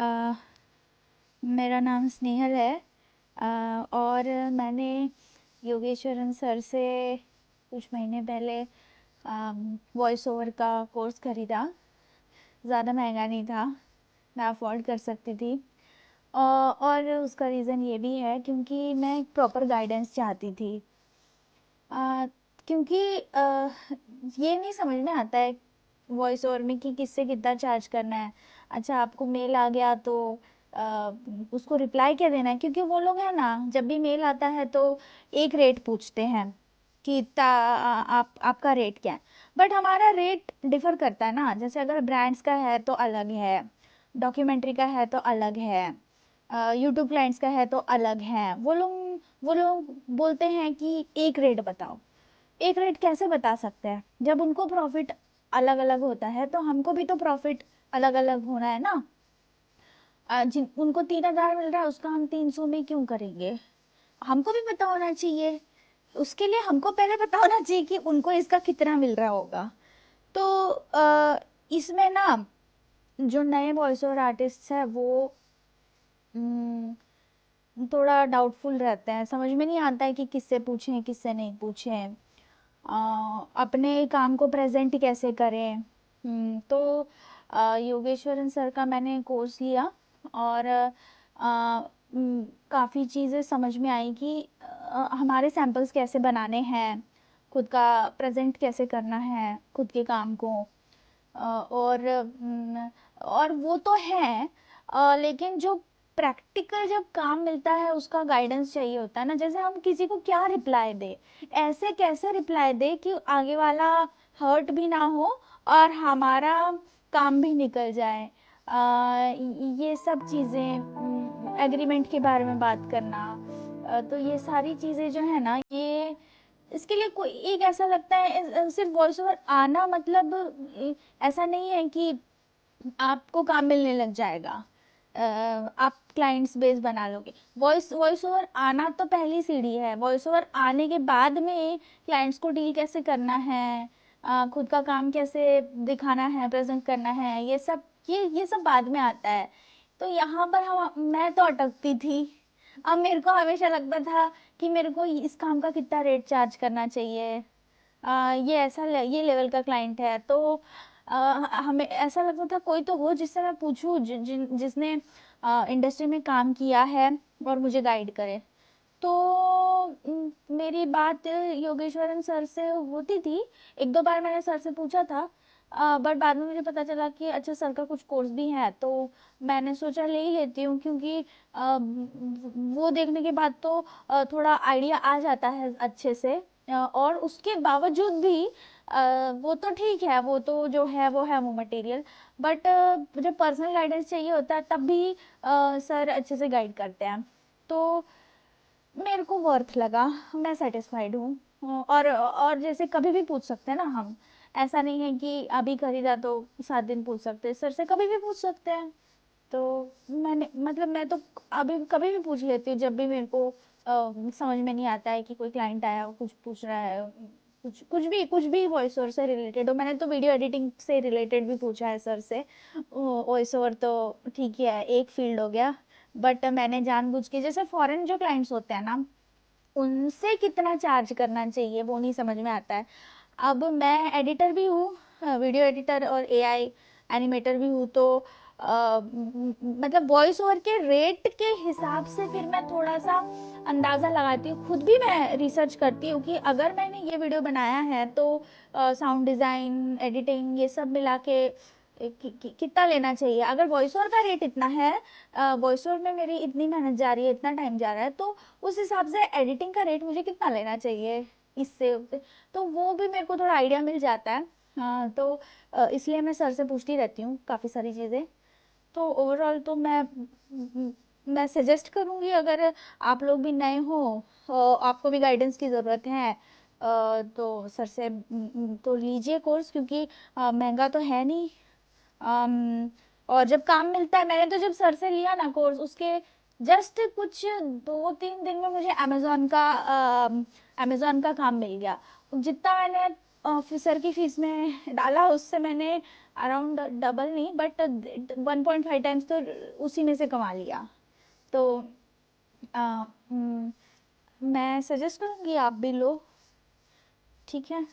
अ, मेरा नाम स्नेहल है। और मैंने योगेश्वरन सर से कुछ महीने पहले वॉइस ओवर का कोर्स खरीदा। ज़्यादा महंगा नहीं था, मैं अफोर्ड कर सकती थी। और उसका रीज़न ये भी है क्योंकि मैं एक प्रॉपर गाइडेंस चाहती थी। अ, क्योंकि ये नहीं समझ में आता है वॉइस ओवर में कि किससे कितना चार्ज करना है। अच्छा, आपको मेल आ गया तो अ, उसको रिप्लाई क्या देना है, क्योंकि वो लोग है ना, जब भी मेल आता है तो एक रेट पूछते हैं कि इतना आपका रेट क्या है। बट हमारा रेट डिफर करता है ना, जैसे अगर ब्रांड्स का है तो अलग है, डॉक्यूमेंट्री का है तो अलग है, यूट्यूब क्लाइंट्स का है तो अलग है। वो लोग बोलते हैं कि एक रेट बताओ। एक रेट कैसे बता सकते हैं जब उनको प्रॉफिट अलग अलग होता है, तो हमको भी तो प्रॉफिट अलग अलग होना है ना। जिन उनको 3,000 मिल रहा है उसका हम 300 में क्यों करेंगे? हमको भी पता होना चाहिए। उसके लिए हमको पहले पता होना चाहिए कि उनको इसका कितना मिल रहा होगा। तो इसमें ना, जो नए वॉइस ओवर आर्टिस्ट है वो थोड़ा डाउटफुल रहते हैं, समझ में नहीं आता है कि किससे पूछें किससे नहीं पूछें, अपने काम को प्रेजेंट कैसे करें। तो योगेश्वरन सर का मैंने कोर्स लिया और काफ़ी चीज़ें समझ में आई कि हमारे सैंपल्स कैसे बनाने हैं, खुद का प्रेजेंट कैसे करना है खुद के काम को। और वो तो है, लेकिन जो प्रैक्टिकल जब काम मिलता है उसका गाइडेंस चाहिए होता है ना। जैसे हम किसी को क्या रिप्लाई दे, ऐसे कैसे रिप्लाई दे कि आगे वाला हर्ट भी ना हो और हमारा काम भी निकल जाए। ये सब चीज़ें, एग्रीमेंट के बारे में बात करना, तो ये सारी चीज़ें जो है ना, ये इसके लिए कोई एक ऐसा लगता है सिर्फ वॉइस ओवर आना मतलब ऐसा नहीं है कि आपको काम मिलने लग जाएगा। आप क्लाइंट्स बेस बना लोगे। वॉइस वॉइस ओवर आना तो पहली सीढ़ी है। वॉइस ओवर आने के बाद में क्लाइंट्स को डील कैसे करना है, खुद का काम कैसे दिखाना है, प्रेजेंट करना है, ये सब बाद में आता है। तो यहाँ पर मैं तो अटकती थी। अब मेरे को हमेशा लगता था कि मेरे को इस काम का कितना रेट चार्ज करना चाहिए। ये लेवल का क्लाइंट है तो अ, हमें ऐसा लगता था कोई तो हो जिससे मैं पूछूं, जिसने इंडस्ट्री में काम किया है और मुझे गाइड करे। तो मेरी बात योगेश्वरन सर से होती थी। एक दो बार मैंने सर से पूछा था, बट बाद में मुझे पता चला कि अच्छा, सर का कुछ कोर्स भी है, तो मैंने सोचा ले ही लेती हूँ, क्योंकि वो देखने के बाद तो थोड़ा आइडिया आ जाता है अच्छे से। और उसके बावजूद भी वो तो ठीक है, वो तो जो है वो मटेरियल। बट जब पर्सनल गाइडेंस चाहिए होता है तब भी सर अच्छे से गाइड करते हैं। तो मेरे को वर्थ लगा, मैं सेटिस्फाइड हूँ। और जैसे कभी भी पूछ सकते हैं ना हम, ऐसा नहीं है कि अभी खरीदा तो 7 दिन पूछ सकते हैं, सर से कभी भी पूछ सकते हैं। तो मैंने मतलब मैं तो अभी कभी भी पूछ लेती हूँ जब भी मेरे को समझ में नहीं आता है कि कोई क्लाइंट आया हो कुछ पूछ रहा है, कुछ भी वॉइस ओवर से रिलेटेड हो। मैंने तो वीडियो एडिटिंग से रिलेटेड भी पूछा है सर से। वॉइस ओवर तो ठीक ही है, एक फील्ड हो गया। बट मैंने जानबूझ के, जैसे फॉरेन जो क्लाइंट्स होते हैं ना, उनसे कितना चार्ज करना चाहिए वो नहीं समझ में आता है। अब मैं एडिटर भी हूँ, वीडियो एडिटर और एआई एनिमेटर भी हूँ, तो मतलब वॉइस ओवर के रेट के हिसाब से फिर मैं थोड़ा सा अंदाज़ा लगाती हूँ, खुद भी मैं रिसर्च करती हूँ कि अगर मैंने ये वीडियो बनाया है तो साउंड डिज़ाइन, एडिटिंग, ये सब मिला के कितना लेना चाहिए। अगर वॉइस ओवर का रेट इतना है, वॉइस ओवर में मेरी इतनी मेहनत जा रही है, इतना टाइम जा रहा है, तो उस हिसाब से एडिटिंग का रेट मुझे कितना लेना चाहिए इससे उससे। तो वो भी मेरे को थोड़ा आइडिया मिल जाता है। हाँ, तो इसलिए मैं सर से पूछती रहती हूँ काफ़ी सारी चीज़ें। तो ओवरऑल तो मैं सजेस्ट करूँगी, अगर आप लोग भी नए हो, आपको भी गाइडेंस की ज़रूरत है, तो सर से तो लीजिए कोर्स, क्योंकि महंगा तो है नहीं। और जब काम मिलता है, मैंने तो जब सर से लिया ना कोर्स, उसके जस्ट कुछ 2-3 दिन में मुझे अमेजोन का काम मिल गया। जितना मैंने ऑफिसर की फीस में डाला उससे मैंने अराउंड डबल नहीं बट 1.5 टाइम्स तो उसी में से कमा लिया। तो आ, मैं सजेस्ट करूँगी आप भी लो, ठीक है।